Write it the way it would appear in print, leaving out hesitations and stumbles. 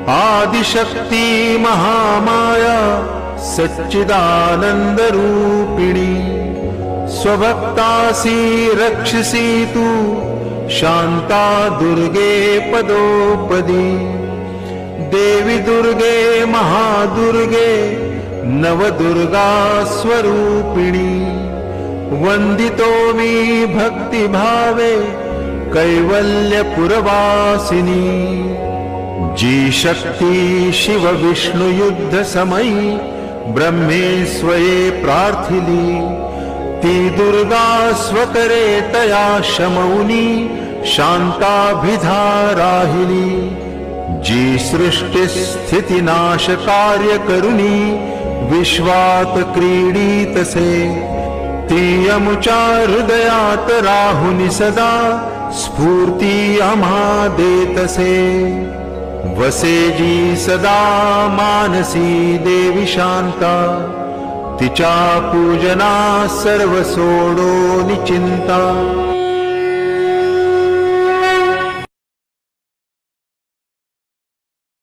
आदिशक्ती महामाया सच्चिदानंद रूपिणी, स्वभक्तासी रक्षसी तू शांता दुर्गे पदोपदी। देवी दुर्गे महादुर्गे नवदुर्गा स्वरूपिणी, वंदितो मी भक्तिभावे कैवल्यपुरवासिनी। जी शक्ती शिव विष्णु युद्ध समयी ब्रह्मेश्वये प्रार्थिली, ती दुर्गा स्वकरे तया शमौनी शांताभिधा राहिली। जी सृष्टि स्थिती नाश कार्य करुनी विश्वात क्रीडितसे, ती अमुच्या हृदयात राहुनी सदा स्फूर्ती आम्हा देतसे। वसे जी सदा मानसी देवी शांता, तिच्या पूजना सर्व सोडो निचिंता।